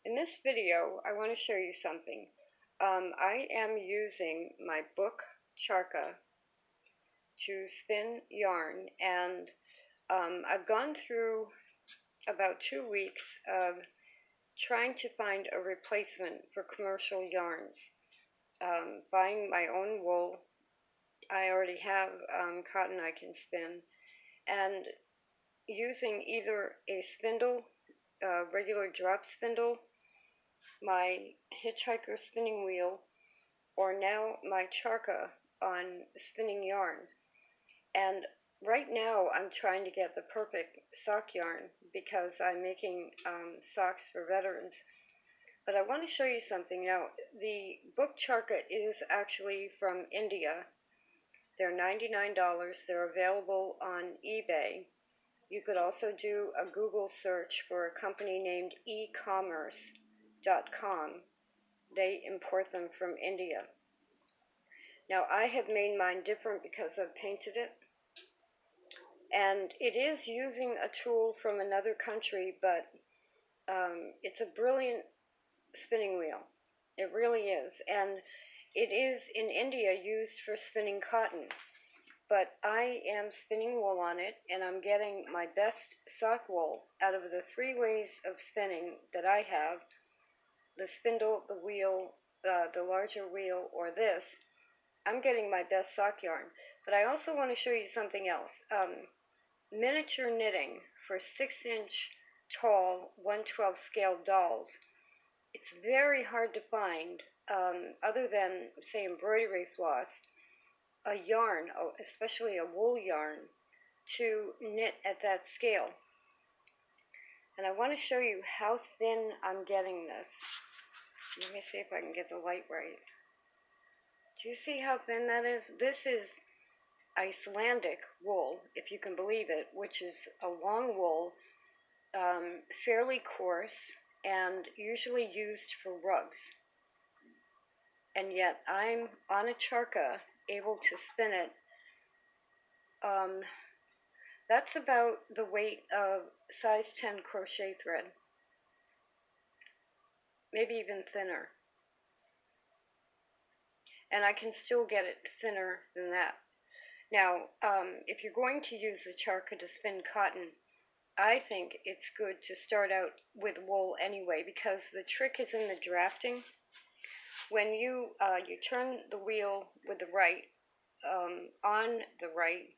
In this video, I want to show you something. I am using my book, Charkha, to spin yarn, and I've gone through about 2 weeks of trying to find a replacement for commercial yarns. Buying my own wool. I already have cotton I can spin, and using either a spindle, regular drop spindle, my hitchhiker spinning wheel, or now my Charkha on spinning yarn. And right now I'm trying to get the perfect sock yarn because I'm making socks for veterans. But I want to show you something now. The book Charkha is actually from India. They're $99. They're available on eBay. You could also do a Google search for a company named ecommerce.com. They import them from India. Now I have made mine different because I've painted it. And it is using a tool from another country, but it's a brilliant spinning wheel. It really is. And it is in India used for spinning cotton. But I am spinning wool on it, and I'm getting my best sock wool out of the 3 ways of spinning that I have: the spindle, the wheel, the larger wheel, or this. I'm getting my best sock yarn. But I also want to show you something else. Miniature knitting for 6-inch tall 1/12 scale dolls. It's very hard to find, other than, say, embroidery floss, a yarn, especially a wool yarn, to knit at that scale. And I want to show you how thin I'm getting this. Let me see if I can get the light right. Do you see how thin that is? This is Icelandic wool, if you can believe it, which is a long wool, fairly coarse, and usually used for rugs. And yet I'm on a Charkha able to spin it. That's about the weight of size 10 crochet thread, maybe even thinner. And I can still get it thinner than that. Now, if you're going to use the Charkha to spin cotton, I think it's good to start out with wool anyway, because the trick is in the drafting. When you turn the wheel with the right, on the right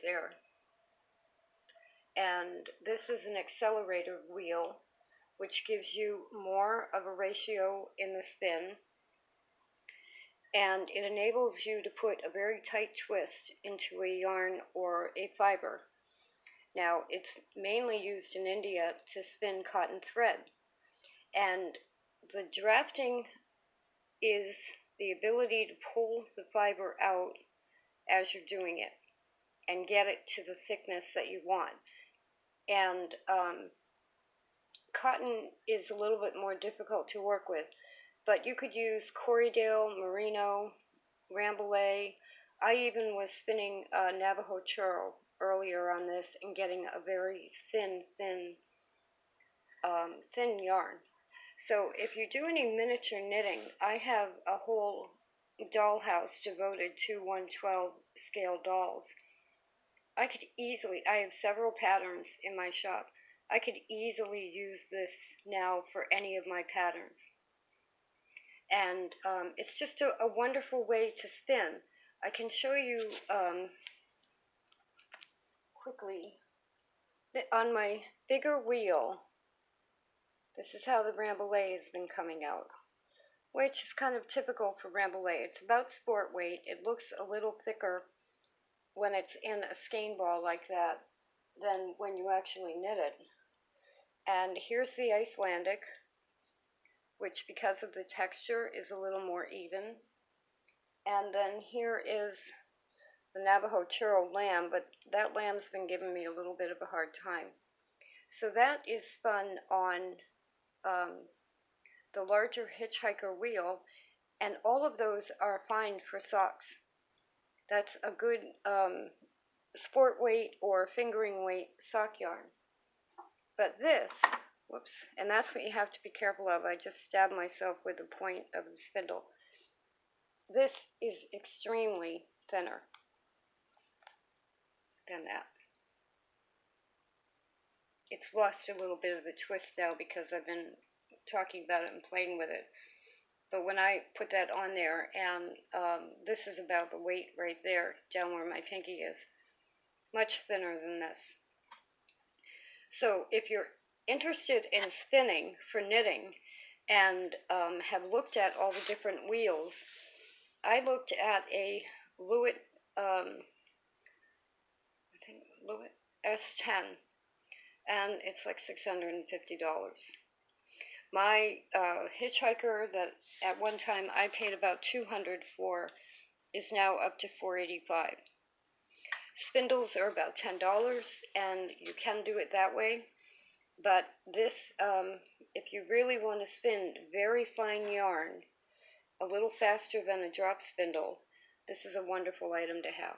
there, and this is an accelerator wheel, which gives you more of a ratio in the spin, and it enables you to put a very tight twist into a yarn or a fiber. Now, it's mainly used in India to spin cotton thread, and the drafting is the ability to pull the fiber out as you're doing it and get it to the thickness that you want. And cotton is a little bit more difficult to work with, but you could use Corriedale, Merino, Rambouillet. I even was spinning Navajo churro earlier on this and getting a very thin yarn. So if you do any miniature knitting, I have a whole dollhouse devoted to 1/12 scale dolls. I have several patterns in my shop. I could easily use this now for any of my patterns. And it's just a wonderful way to spin. I can show you quickly that on my bigger wheel. This is how the Rambouillet has been coming out, which is kind of typical for Rambouillet. It's about sport weight. It looks a little thicker when it's in a skein ball like that than when you actually knit it. And here's the Icelandic, which because of the texture is a little more even. And then here is the Navajo churro lamb, but that lamb's been giving me a little bit of a hard time. So that is spun on the larger hitchhiker wheel, and all of those are fine for socks. That's a good sport weight or fingering weight sock yarn. But this Whoops. And that's what you have to be careful of. I just stabbed myself with the point of the spindle. This is extremely thinner than that. It's lost a little bit of the twist now because I've been talking about it and playing with it. But when I put that on there, and this is about the weight right there, down where my pinky is, much thinner than this. So if you're interested in spinning for knitting and have looked at all the different wheels, I looked at a Lewitt, I think Lewitt S10, and it's like $650. My hitchhiker that at one time I paid about $200 for is now up to $485. Spindles are about $10, and you can do it that way. But this, if you really want to spin very fine yarn, a little faster than a drop spindle, this is a wonderful item to have.